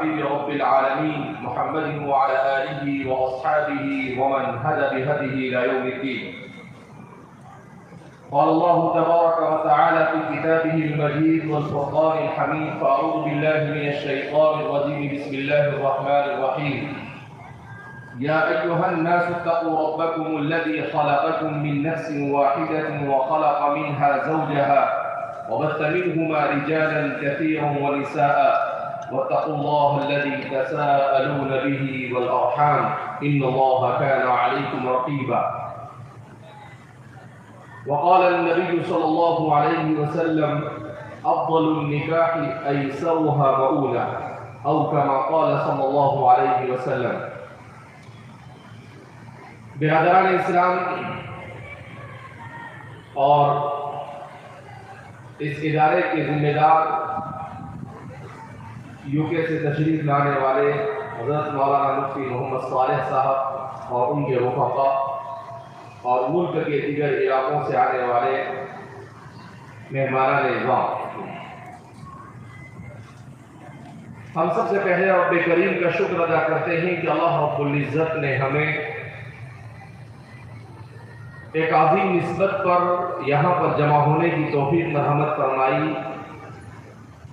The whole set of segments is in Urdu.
رب العالمين محمد وعلى آله وأصحابه ومن هدى بهديه إلى يوم الدين. قال الله تبارك وتعالى في كتابه المجيد والفرقان الحميد: فأعوذ بالله من الشيطان الرجيم بسم الله الرحمن الرحيم. يا أيها الناس اتقوا ربكم الذي خلقكم من نفس واحدة وخلق منها زوجها وبث منهما رجالا كثيرا ونساء واتقوا الله الذي تساءلون به والأرحام إن الله كان عليكم رقيبا. وقال النبي صلى الله عليه وسلم: أفضل النكاح أيسرها مؤونة، أو كما قال صلى الله عليه وسلم. برادران اسلام اور اس ادارے کے ذمہ دار UK سے تشریف لانے والے حضرت مولانا مفتی محمد صالح صاحب اور ان کے رفقا اور ملک کے دیگر علاقوں سے آنے والے مہمانان اعزام، ہم سب سے پہلے رب کریم کا شکر ادا کرتے ہیں کہ اللہ رب العزت نے ہمیں ایک عظیم نسبت پر یہاں پر جمع ہونے کی توفیق مرحمت فرمائی.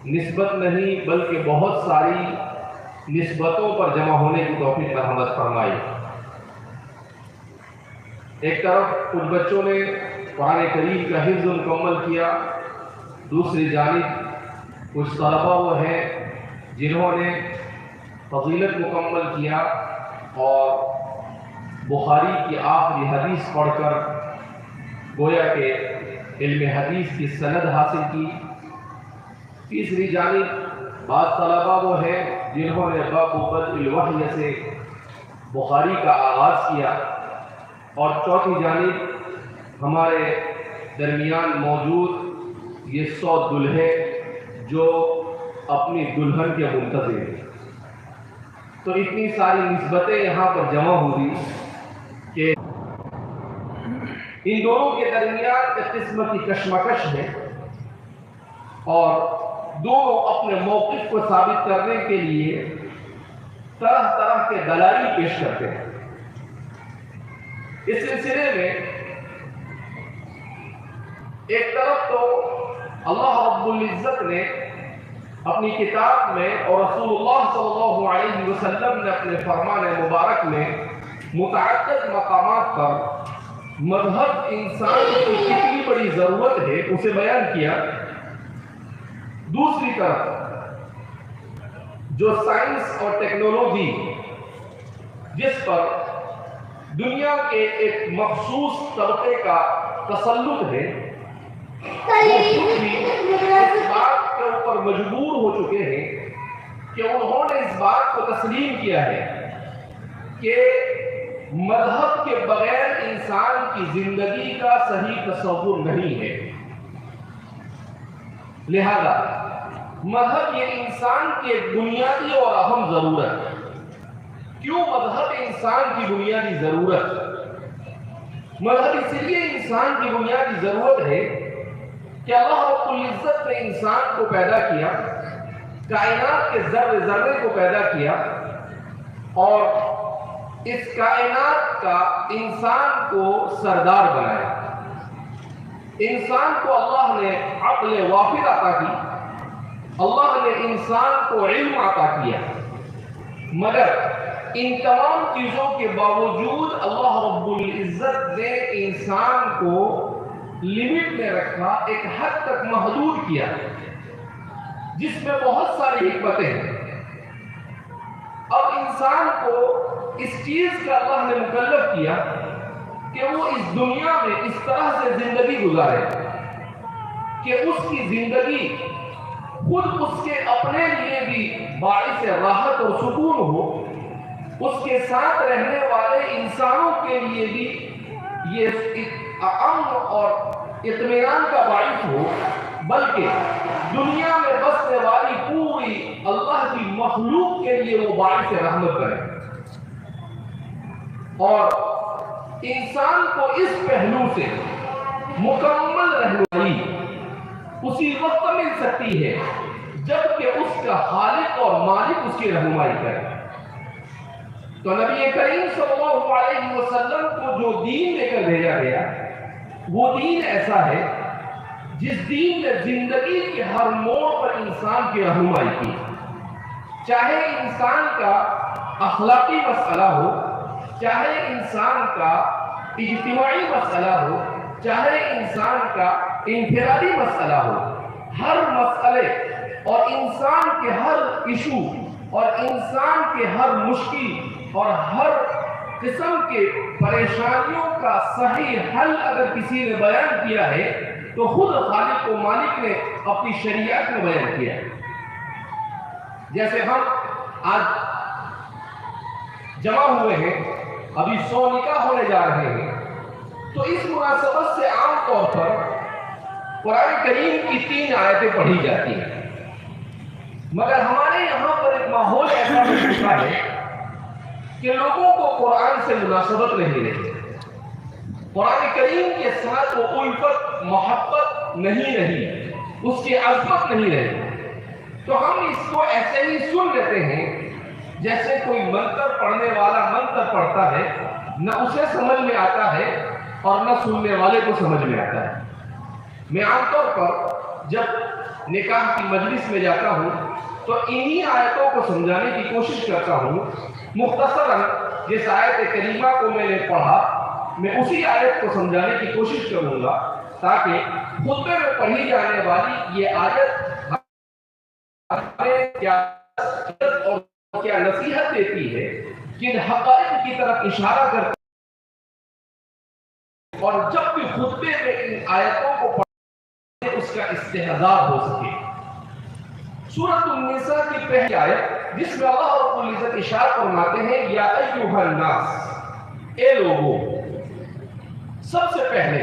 نسبت نہیں بلکہ بہت ساری نسبتوں پر جمع ہونے کی توفیق مرحمت فرمائی. ایک طرف کچھ بچوں نے قرآن کریم کا حفظ مکمل کیا، دوسری جانب کچھ طلبہ وہ ہیں جنہوں نے فضیلت مکمل کیا اور بخاری کی آخری حدیث پڑھ کر گویا کہ علم حدیث کی سند حاصل کی. تیسری جانب بعض طلبہ وہ ہیں جنہوں نے باب بدء الوحی سے بخاری کا آغاز کیا، اور چوتھی جانب ہمارے درمیان موجود یہ 100 دلہے جو اپنی دلہن کے منتظر ہیں. تو اتنی ساری نسبتیں یہاں پر جمع ہوئی کہ ان دونوں کے درمیان ایک قسم کی کشمکش ہے، اور دونوں اپنے موقف کو ثابت کرنے کے لیے طرح طرح کے دلائل پیش کرتے ہیں. اس سلسلے میں ایک طرف تو اللہ رب العزت نے اپنی کتاب میں اور رسول اللہ صلی اللہ علیہ وسلم نے اپنے فرمان مبارک میں متعدد مقامات پر مذہب انسان کو کتنی بڑی ضرورت ہے اسے بیان کیا. دوسری طرف جو سائنس اور ٹیکنالوجی جس پر دنیا کے ایک مخصوص طبقے کا تسلط ہے، وہ خود بھی اس بات کے اوپر مجبور ہو چکے ہیں کہ انہوں نے اس بات کو تسلیم کیا ہے کہ مذہب کے بغیر انسان کی زندگی کا صحیح تصور نہیں ہے. لہذا مذہب یہ انسان کی ایک بنیادی اور اہم ضرورت ہے. کیوں مذہب انسان کی بنیادی ضرورت؟ مذہب اس لیے انسان کی بنیادی ضرورت ہے کہ اللہ رب العزت نے انسان کو پیدا کیا، کائنات کے ذرے ذرے کو پیدا کیا، اور اس کائنات کا انسان کو سردار بنایا. انسان کو اللہ نے عقل وافر عطا کی، اللہ نے انسان کو علم عطا کیا، مگر ان تمام چیزوں کے باوجود اللہ رب العزت نے انسان کو لمٹ میں رکھا، ایک حد تک محدود کیا، جس میں بہت ساری حکمتیں ہیں. اب انسان کو اس چیز کا اللہ نے مکلف کیا کہ وہ اس دنیا میں اس طرح سے زندگی گزارے کہ اس کی زندگی خود اس کے اپنے لیے بھی باعث راحت اور سکون ہو، اس کے ساتھ رہنے والے انسانوں کے لیے بھی یہ امن اور اطمینان کا باعث ہو، بلکہ دنیا میں بسنے والی پوری اللہ کی مخلوق کے لیے وہ باعث رحمت بنے. اور انسان کو اس پہلو سے مکمل رہنمائی اسی وقت مل سکتی ہے جبکہ اس کا خالق اور مالک اس کی رہنمائی کرے۔ تو نبی کریم صلی اللہ علیہ وسلم کو جو دین لے کر بھیجا گیا وہ دین ایسا ہے جس دین نے زندگی کے ہر موڑ پر انسان کی رہنمائی کی، چاہے انسان کا اخلاقی مسئلہ ہو، چاہے انسان کا اجتماعی مسئلہ ہو، چاہے انسان کا انفرادی مسئلہ ہو، ہر مسئلے اور انسان کے ہر ایشو اور انسان کے ہر مشکل اور ہر قسم کے پریشانیوں کا صحیح حل اگر کسی نے بیان کیا ہے تو خود خالق و مالک نے اپنی شریعت میں بیان کیا ہے۔ جیسے ہم آج جمع ہوئے ہیں، ابھی 100 نکاح ہونے جا رہے ہیں، تو اس مناسبت سے عام طور پر قرآن کریم کی 3 آیتیں پڑھی جاتی ہیں، مگر ہمارے یہاں پر ایک ماحول ایسا ہو چکا ہے کہ لوگوں کو قرآن سے مناسبت نہیں رہی، قرآن کریم کے ساتھ وہ الفت محبت نہیں رہی، اس کی عظمت نہیں رہی، تو ہم اس کو ایسے ہی سن لیتے ہیں جیسے کوئی منتر پڑھنے والا منتر پڑھتا ہے، نہ اسے سمجھ میں آتا ہے اور نہ سننے والے کو سمجھ میں آتا ہے۔ میں عام طور پر جب نکاح کی مجلس میں جاتا ہوں تو انہی آیتوں کو سمجھانے کی کوشش کرتا ہوں۔ مختصراً جس آیت کریمہ کو میں نے پڑھا میں اسی آیت کو سمجھانے کی کوشش کروں گا تاکہ خطبے میں پڑھی جانے والی یہ آیت ہمیں کیا اور کیا نصیحت دیتی ہے، کن حقائق کی طرف اشارہ کرتی ہے، اور جب بھی خطبے میں ان آیتوں کو پڑھیں اس کا استحضار ہو سکے۔ سورۃ النساء کی پہلی آیت جس میں اللہ رب العزت ارشاد فرماتے ہیں یا ایھا الناس، اے لوگوں۔ سب سے پہلے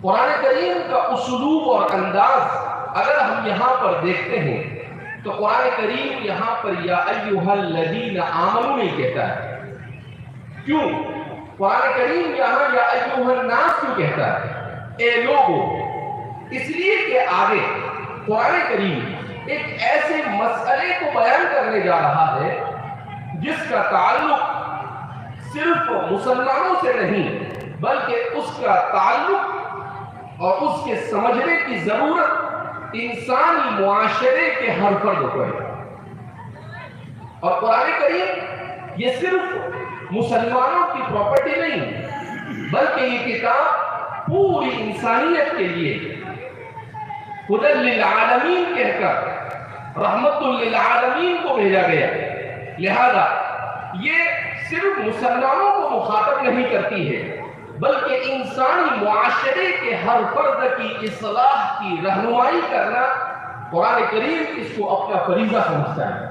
قرآن کریم کا اسلوب اور انداز اگر ہم یہاں پر دیکھتے ہیں تو قرآن کریم یہاں پر یا ایھا الذین آمنوا نہیں کہتا ہے۔ کیوں؟ قرآن کریم یہاں یا ایھا الناس کیوں کہتا ہے؟ اے لوگوں، اس لیے کہ آگے قرآن کریم ایک ایسے مسئلے کو بیان کرنے جا رہا ہے جس کا تعلق صرف مسلمانوں سے نہیں بلکہ اس کا تعلق اور اس کے سمجھنے کی ضرورت انسانی معاشرے کے ہر فرد کو ہے۔ اور قرآن کریم یہ صرف مسلمانوں کی پراپرٹی نہیں بلکہ یہ کتاب پوری انسانیت کے لیے ہدی للعالمین کہہ کر رحمت للعالمین کو بھیجا گیا، لہذا یہ صرف مسلمانوں کو مخاطب نہیں کرتی ہے بلکہ انسانی معاشرے کے ہر فرد کی اصلاح کی رہنمائی کرنا قرآن کریم اس کو اپنا فریضہ سمجھتا ہے۔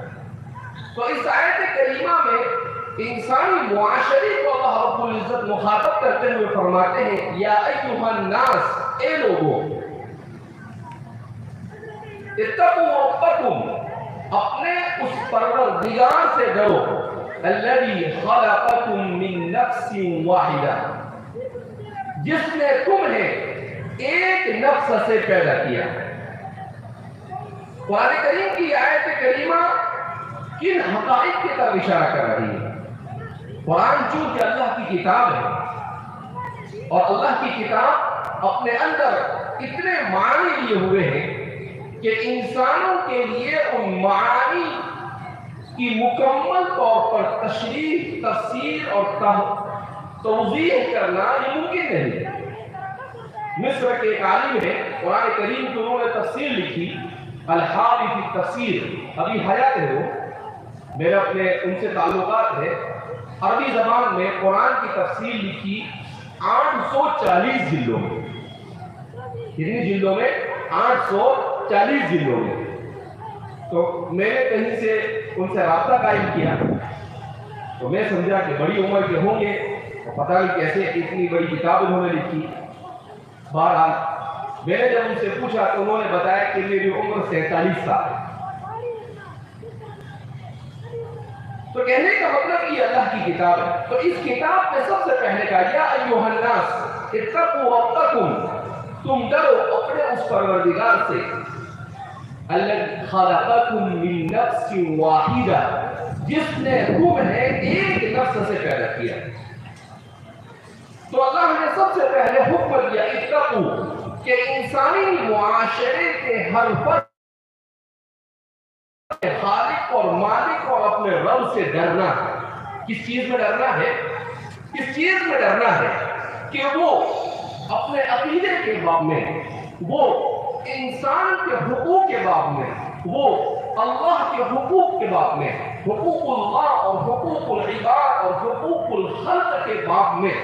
تو اس آیت کریمہ میں انسانی معاشرے کو اللہ رب العزت مخاطب کرتے ہوئے فرماتے ہیں یا ایھا الناس، اے لوگوں، اتقوا ربکم، اپنے اس پروردگار سے ڈرو، الذی خلقکم من نفس واحدہ، جس نے تمہیں ایک نفس سے پیدا کیا۔ قرآن کریم کی آیت کریمہ کن حقائق کی طرف اشارہ کر رہی ہے؟ قرآن چونکہ اللہ کی کتاب ہے اور اللہ کی کتاب اپنے اندر اتنے معنی لیے ہوئے ہیں کہ انسانوں کے لیے ان معانی کی مکمل طور پر تشریح، تفسیر اور توضیح کرنا یہ ممکن نہیں۔ مصر کے ایک عالم ہے، قرآن کریم کی انہوں نے تفسیر لکھی، الحاوی فی التفسیر، ابھی حیات ہے وہ، میرے اپنے ان سے تعلقات ہے۔ عربی زبان میں قرآن کی تفسیر لکھی 840 جلدوں میں۔ کتنی جلدوں میں؟ 840 جلدوں میں۔ تو میں نے کہیں سے ان سے رابطہ قائم کیا تو میں سمجھا کہ بڑی عمر کے ہوں گے، پتہ نہیں کیسے اتنی بڑی کتاب انہوں نے لکھی۔ بہرحال میں نے جب ان سے پوچھا تو انہوں نے بتایا کہ میری عمر 47 سال ہے۔ تو کہنے کا مطلب یہ اللہ کی کتاب ہے۔ تو اس کتاب میں سب سے پہلے کہا یا ایھا الناس اتقوا ربکم، تم ڈرو اپنے اس پروردگار سے، الذی خلقکم من نفس واحدہ، جس نے تمہیں ایک نفس سے پیدا کیا۔ تو اللہ نے سب سے پہلے حکم دیا اتقوا، کہ انسانی معاشرے کے ہر فرد خالق اور مالک اور اپنے رب سے ڈرنا ہے۔ کس چیز میں ڈرنا ہے؟ اس چیز میں ڈرنا ہے کہ وہ اپنے عقیدے کے باب میں، وہ انسان کے حقوق کے باب میں، وہ اللہ کے حقوق کے باب میں، حقوق اللہ اور حقوق العباد اور حقوق الخلق کے باب میں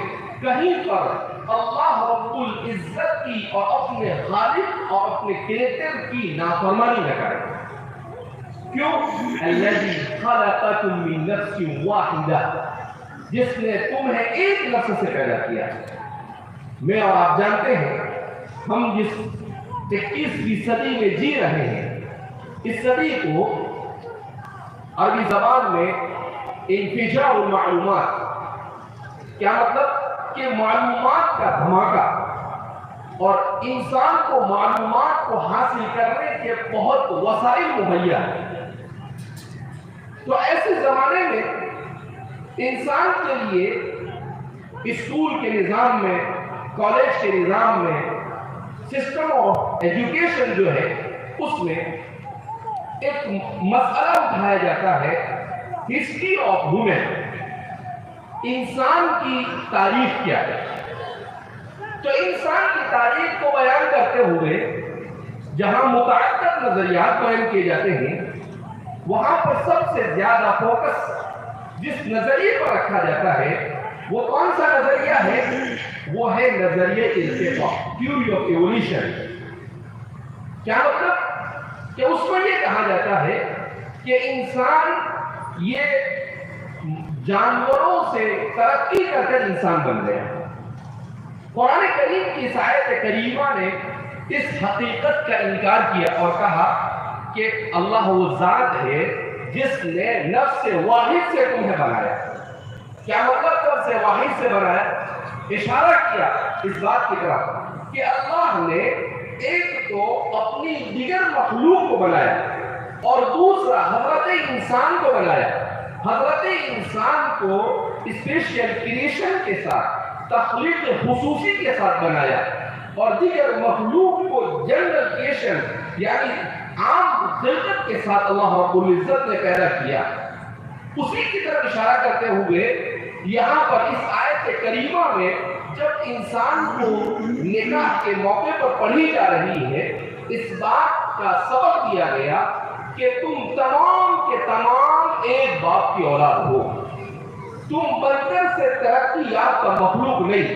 کہیں پر اللہ رب العزت کی اور اپنے خالق اور اپنے کریٹر کی نافرمانی نہ کرے۔ کیوں؟ الذی خلقکم من نفس واحدہ، جس نے تمہیں ایک نفس سے پیدا کیا۔ میں اور آپ جانتے ہیں ہم جس 21ویں صدی میں جی رہے ہیں، اس صدی کو عربی زبان میں انفجار المعلومات، کیا مطلب؟ کہ معلومات کا دھماکہ، اور انسان کو معلومات کو حاصل کرنے کے بہت وسائل مہیا ہیں۔ تو ایسے زمانے میں انسان کے لیے اسکول کے نظام میں، کالج کے نظام میں، سسٹم آف ایجوکیشن جو ہے، اس میں ایک مسئلہ اٹھایا جاتا ہے ہسٹری آف ہیومن، انسان کی تاریخ کیا ہے۔ تو انسان کی تاریخ کو بیان کرتے ہوئے جہاں متعدد نظریات بیان کیے جاتے ہیں، وہاں پر سب سے زیادہ فوکس جس نظریے پر رکھا جاتا ہے وہ کون سا نظریہ ہے؟ وہ ہے نظریہ ارتقاء، تھیوری آف ایولیوشن۔ کیا مطلب؟ کہ اس میں یہ کہا جاتا ہے کہ انسان یہ جانوروں سے ترقی کر کر انسان بن گیا۔ قرآن کریم کی اس آیت کریمہ نے اس حقیقت کا انکار کیا اور کہا کہ اللہ وہ ذات ہے جس نے نفس واحد سے تمہیں بنایا۔ کیا مطلب نفس واحد سے بنایا؟ اشارہ کیا اس بات کی طرف کہ اللہ نے ایک تو اپنی دیگر مخلوق کو بنایا اور دوسرا حضرت انسان کو بنایا۔ حضرت انسان کو اسپیشل کریشن کے ساتھ، تخلیق خصوصی کے ساتھ بنایا، اور دیگر مخلوق کو جنرل کریشن یعنی عام خلقت کے ساتھ اللہ رب العزت نے پیدا کیا۔ اسی کی طرف اشارہ کرتے ہوئے یہاں پر اس آیت کریمہ میں جب انسان کو نکاح کے موقع پر پڑھی جا رہی ہے، اس بات کا سبق دیا گیا کہ تم تمام کے تمام ایک باپ کی اولاد ہو۔ تم بندر سے ترقی یافتہ مخلوق نہیں،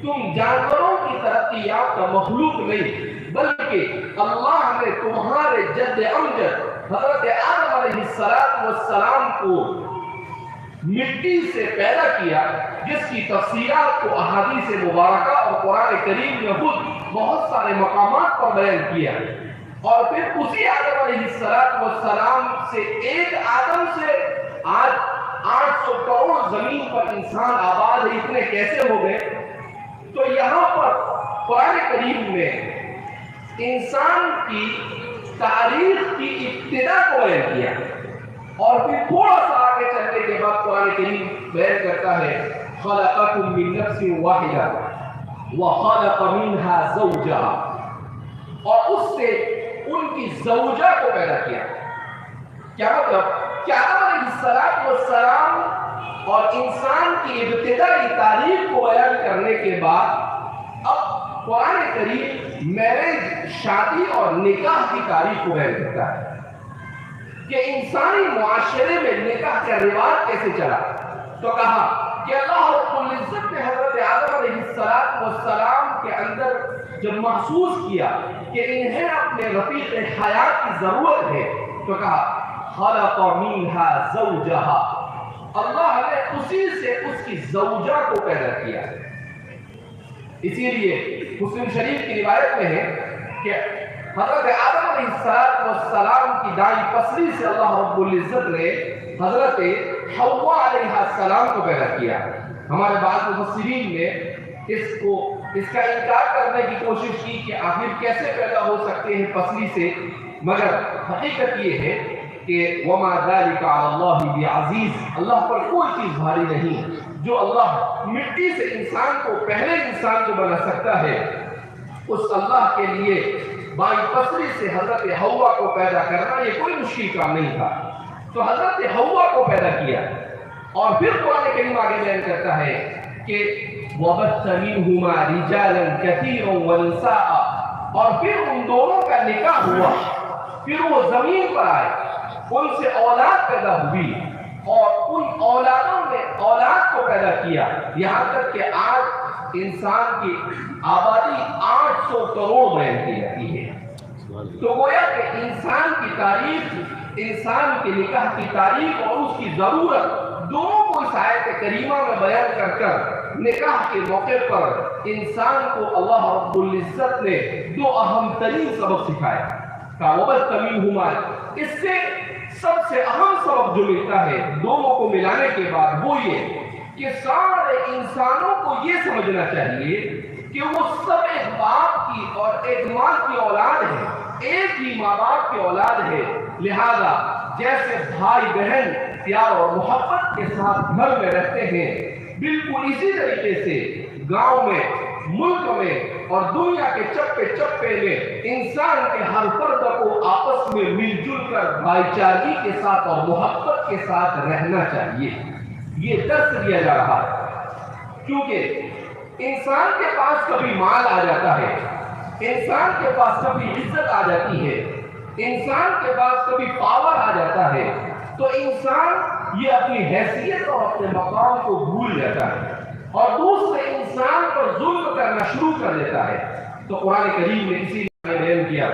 تم جانوروں کی ترقی یافتہ مخلوق نہیں، بلکہ اللہ نے تمہارے جد امجد حضرت آدم علیہ السلام کو مٹی سے پیدا کیا، جس کی تفسیرات کو احادیث مبارکہ اور قرآن کریم نے خود بہت سارے مقامات پر بیان کیا، اور پھر اسی آدم علیہ السلام سے ایک آدم سے آج 800 کروڑ زمین پر انسان آباد ہے۔ اتنے کیسے ہو گئے؟ تو یہاں پر قرآن کریم میں انسان کی تاریخ کی ابتدا کو بیان کیا، اور پھر تھوڑا سا آگے چلنے کے بعد قرآن کریم بیان کرتا ہے خلقکم من نفس واحدہ وخلق منها زوجها، اور اس سے ان کی زوجہ کو پیدا کیا۔ کیا مطلب؟ کہ آدم علیہ السلام اور انسان کی ابتدائی تاریخ کو بیان کرنے کے بعد اب قرآن کریم میرج، شادی اور نکاح کی تاریخ کو بیان کرتا ہے کہ انسانی معاشرے میں نکاح کا رواج کیسے چلا۔ تو کہا کہ اللہ رب العزت نے حضرت آدم علیہ السلام کے اندر جب محسوس کیا کہ انہیں اپنے رفیق حیات کی ضرورت ہے، تو کہا خلق منها زوجها، اللہ نے اسی سے اس کی زوجہ کو پیدا کیا۔ اسی لیے مسلم شریف کی روایت میں ہے کہ حضرت آدم علیہ السلام کی دائیں پسلی سے اللہ رب العزت نے حضرت حوا علیہ السلام کو پیدا کیا۔ ہمارے بعض مفسرین نے اس کو اس کا انکار کرنے کی کوشش کی کہ آخر کیسے پیدا ہو سکتے ہیں پسلی سے، مگر حقیقت یہ ہے کہ وما ذلک علی اللہ بعزیز، اللہ پر کوئی چیز بھاری نہیں۔ جو اللہ مٹی سے انسان کو، پہلے انسان کو بنا سکتا ہے، اس اللہ کے لیے بائی پسلی سے حضرت حوا کو پیدا کرنا یہ کوئی مشکل کام نہیں تھا۔ تو حضرت حوا کو پیدا کیا، اور پھر قرآن کریم آگے بیان کرتا ہے کہ وَبَثَّ مِنْهُمَا رِجَالًا كَثِيرًا وَنِسَاءً، اور پھر ان دونوں کا نکاح ہوا، پھر وہ زمین پر آئے، ان سے اولاد پیدا ہوئی، اور ان اولادوں نے اولاد کو پیدا کیا، یہاں تک کہ آج انسان کی آبادی 800 کروڑ بیان کی جاتی ہے۔ تو گویا کہ انسان کی تاریخ، انسان کے نکاح کی تاریخ اور اس کی ضرورت دونوں کو اس آیت کریمہ میں بیان کر کر نکاح کے موقع پر انسان کو اللہ رب العزت نے دو اہم ترین سبق سکھائے۔ وَبَثَّ مِنْهُمَا، اس سے سب سے اہم سبق جو ملتا ہے دونوں کو ملانے کے بعد وہ یہ کہ سارے انسانوں کو یہ سمجھنا چاہیے کہ وہ سب ایک باپ کی اور ایک ماں کی اولاد ہے، ایک ہی ماں باپ کی اولاد ہے۔ لہذا جیسے بھائی بہن پیار اور محبت کے ساتھ گھر میں رہتے ہیں، بالکل اسی طریقے سے گاؤں میں، ملک میں اور دنیا کے چپے چپے میں انسان کے ہر فرد کو آپس میں مل جل کر بھائی چارگی کے ساتھ اور محبت کے ساتھ رہنا چاہیے۔ یہ درس دیا جا رہا ہے، کیونکہ انسان کے پاس کبھی مال آ جاتا ہے، انسان کے پاس کبھی عزت آ جاتی ہے، انسان کے پاس کبھی پاور آ جاتا ہے، تو انسان یہ اپنی حیثیت اور اپنے مقام کو بھول جاتا ہے اور دوسرے انسان پر ظلم کرنا شروع کر دیتا ہے۔ تو قرآن کریم نے اسی نے بیان کیا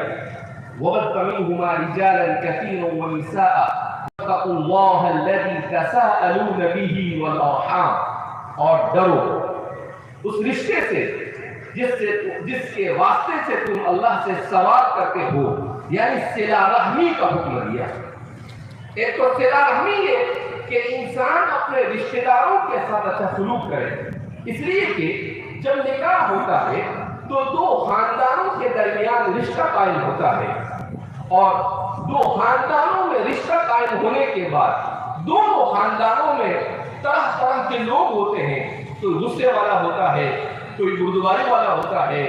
وَبَثَّ مِنْهُمَا رِجَالًا كَثِيرًا وَنِسَاءً وَاتَّقُوا اللَّهَ الَّذِي تَسَاءَلُونَ بِهِ وَالْأَرْحَامَ، اور ڈرو اس رشتے سے جس کے واسطے سے تم اللہ سے سوال کرتے ہو، یعنی صلہ رحمی کا حکم دیا۔ ایک تو صلہ رحمی ہے کہ انسان اپنے رشتہ داروں کے ساتھ اچھا سلوک کرے، اس لیے کہ جب نکاح ہوتا ہے تو دو خاندانوں کے درمیان رشتہ قائم ہوتا ہے، اور دو خاندانوں میں رشتہ قائم ہونے کے بعد دونوں خاندانوں میں طرح طرح کے لوگ ہوتے ہیں، کوئی غصے والا ہوتا ہے، کوئی گردواری والا ہوتا ہے،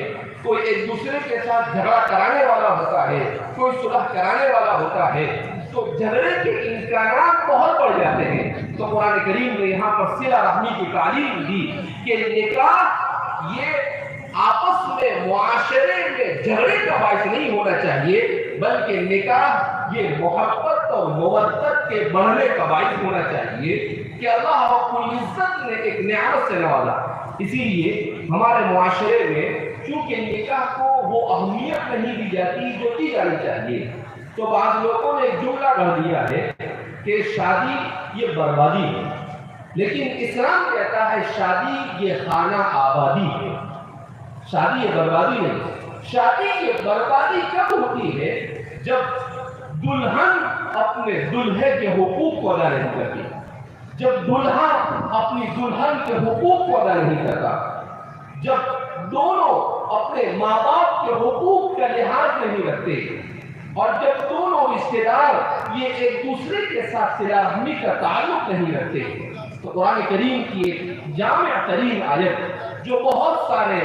کوئی ایک دوسرے کے ساتھ جھگڑا کرانے والا ہوتا ہے، کوئی صلح کرانے والا ہوتا ہے، تو جھگڑے کے امکانات بہت بڑھ جاتے ہیں۔ تو قرآن کریم نے یہاں پر صلہ رحمی کی تعلیم دی کہ نکاح یہ آپس میں معاشرے میں جھگڑے کا باعث نہیں ہونا چاہیے، بلکہ نکاح یہ محبت اور مودت کے بڑھنے کا باعث ہونا چاہیے کہ اللہ رب العزت نے ایک نعمت سے نوازا۔ اسی لیے ہمارے معاشرے میں چونکہ نکاح کو وہ اہمیت نہیں دی جاتی جو دی جانی چاہیے، تو بعض لوگوں نے ایک جملہ گھڑ دیا ہے کہ شادی یہ بربادی ہے، لیکن اسلام کہتا ہے شادی یہ خانہ آبادی ہے، شادی یہ بربادی نہیں۔ شادی یہ بربادی کب ہوتی ہے؟ جب دلہن اپنے دلہے کے حقوق کو ادا نہیں کرتی، جب دلہا اپنی دلہن کے حقوق کو ادا نہیں کرتا، جب دونوں اپنے ماں باپ کے حقوق کا لحاظ نہیں رکھتے، اور جب دونوں رشتے دار یہ ایک دوسرے کے ساتھ صلہ رحمی کا تعلق نہیں رکھتے، تو قرآن کریم کی ایک جامع ترین آیت جو بہت سارے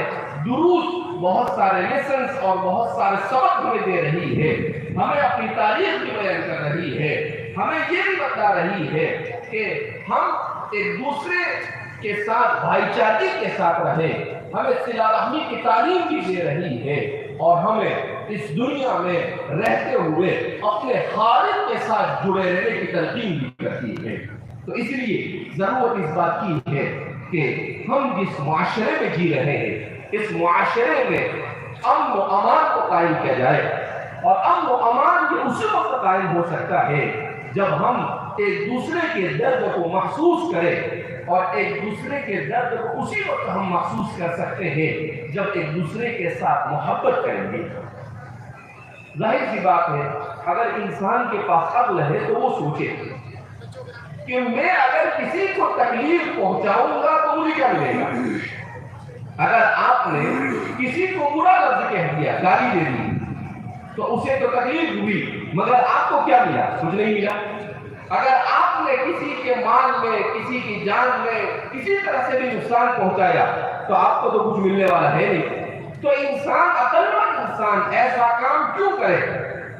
دروس، بہت سارے لیسنز اور بہت سارے سبق ہمیں دے رہی ہے، ہمیں اپنی تاریخ بھی بیان کر رہی ہے، ہمیں یہ بھی بتا رہی ہے کہ ہم ایک دوسرے کے ساتھ بھائی چارگی کے ساتھ رہیں، ہمیں صلہ رحمی کی تعلیم بھی دے رہی ہے، اور ہمیں اس دنیا میں رہتے ہوئے اپنے خالق کے ساتھ جڑے رہنے کی تلقین بھی کرتی ہے۔ تو اس لیے ضرورت اس بات کی ہے کہ ہم جس معاشرے میں جی رہے ہیں، اس معاشرے میں امن و امان کو قائم کیا جائے، اور امن و امان یہ اسی وقت قائم ہو سکتا ہے جب ہم ایک دوسرے کے درد کو محسوس کریں، اور ایک دوسرے کے درد کو اسی وقت ہم محسوس کر سکتے ہیں جب ایک دوسرے کے ساتھ محبت کریں گے۔ ظاہر سی بات ہے اگر انسان کے پاس عقل ہے تو وہ سوچے کہ میں اگر کسی کو تکلیف پہنچاؤں گا تو مجھے کیا ملے گا، اگر آپ نے کسی کو برا لفظ کہہ دیا، گالی دے دی، تو اسے تو تکلیف ہوئی، مگر آپ کو کیا ملا؟ کچھ نہیں ملا۔ اگر آپ نے کسی کے مال میں، کسی کی جان میں کسی طرح سے بھی نقصان پہنچایا تو آپ کو تو کچھ ملنے والا ہے نہیں۔ تو انسان، عقل مند انسان ایسا کام کیوں کرے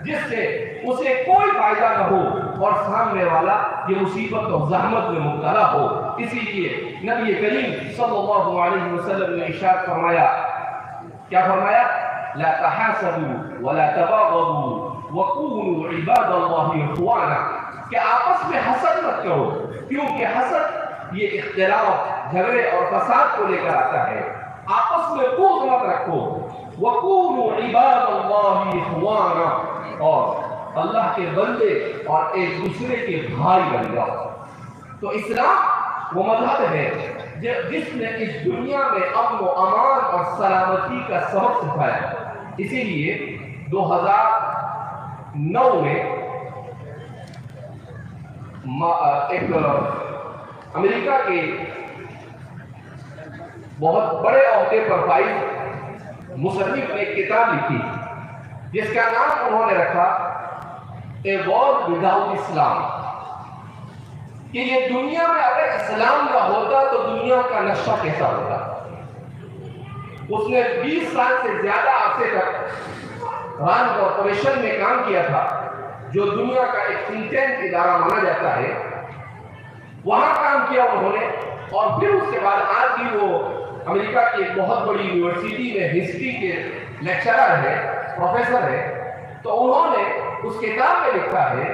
جس سے اسے کوئی فائدہ نہ ہو اور سامنے والا یہ مصیبت اور زحمت میں مبتلا ہو؟ اسی لیے نبی کریم صلی اللہ علیہ وسلم نے ارشاد فرمایا، کیا فرمایا؟ لا تحاسدوا ولا تباغضوا وكونوا عباد الله اخوانا، کہ آپس میں حسد مت کرو، کیونکہ حسد یہ اختلاف، جھگڑے اور فساد کو لے کر آتا ہے۔ آپس میں بغض مت رکھو، وَكُونُوا عِبَادَ اللَّهِ إِخْوَانًا، اور اللہ کے بندے اور ایک دوسرے کے بھائی بن جاؤ۔ تو اسلام وہ مذہب ہے جس نے اس دنیا میں امن و امان اور سلامتی کا سبق سکھایا۔ اسی لیے 2009 میں ایک امریکہ کے بہت بڑے عہدے پر فائز مصنف نے ایک کتاب لکھی جس کا نام انہوں نے رکھا اے ورلڈ وداؤٹ اسلام، کہ یہ دنیا میں اگر اسلام نہ ہوتا تو دنیا کا نقشہ کیسا ہوتا۔ اس نے 20 سال سے زیادہ عرصے تک ران کارپوریشن میں کام کیا تھا، جو دنیا کا ایک تھنک ٹینک ادارہ مانا جاتا ہے، وہاں کام کیا انہوں نے، اور پھر اس کے بعد آج بھی وہ امریکہ کی ایک بہت بڑی یونیورسٹی میں ہسٹری کے لیکچرر ہے، پروفیسر ہے۔ تو انہوں نے اس کتاب میں لکھا ہے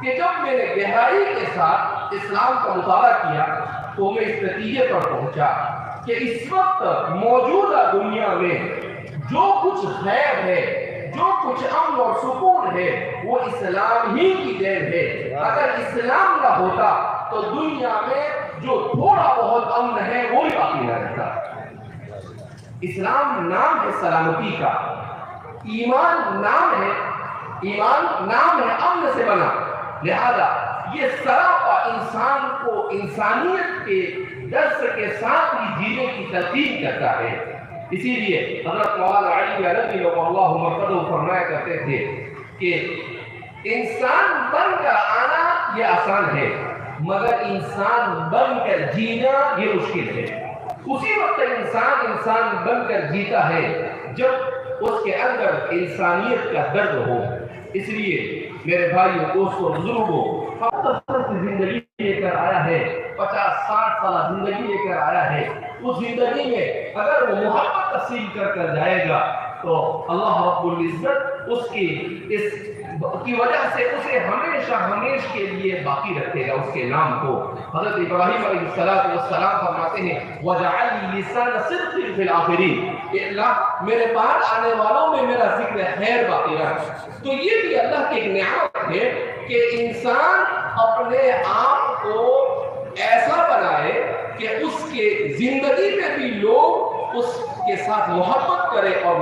کہ جب میں نے گہرائی کے ساتھ اسلام کا مطالعہ کیا تو میں اس نتیجے پر پہنچا کہ اس وقت موجودہ دنیا میں جو کچھ خیر ہے، جو کچھ امن اور سکون ہے، وہ اسلام ہی کی دین ہے۔ اگر اسلام نہ ہوتا تو دنیا میں جو تھوڑا بہت امن ہے وہ بھی باقی نہ رہتا۔ اسلام نام ہے سلامتی کا، ایمان نام ہے امن سے بنا، لہذا یہ سراپا انسان کو انسانیت کے درس کے ساتھ ہی جینے کی تلقین کرتا ہے۔ اسی لیے حضرت مولانا علی رضی اللہ عنہ فرمایا کرتے تھے کہ انسان بن کر آنا یہ آسان ہے، مگر انسان بن کر جینا یہ مشکل ہے۔ اسی وقت انسان بن کر جیتا ہے جب اس کے اندر انسانیت کا درد ہو۔ اس لیے میرے بھائیوں، دوستوں، بزرگوں، زندگی لے کر آیا ہے، 50-60 سالہ زندگی لے کر آیا ہے۔ اس زندگی میں اگر وہ محبت تقسیم کر جائے گا تو اللہ رب العزت اس کی وجہ سے اسے ہمیشہ کے لیے باقی رکھے گا اس کے نام کو۔ حضرت ابراہیم علیہ السلام فرماتے ہیں وَجَعَلْ لِسَانَ صِدْقٍ فِي الْآخِرِينَ، کہ اللہ میرے بعد آنے والوں میں میرا ذکر خیر باقی رکھ۔ تو یہ بھی اللہ کی ایک نعمت ہے کہ انسان اپنے آپ کو ایسا بنائے کہ اس کے زندگی میں بھی لوگ اس کے ساتھ محبت کرے اور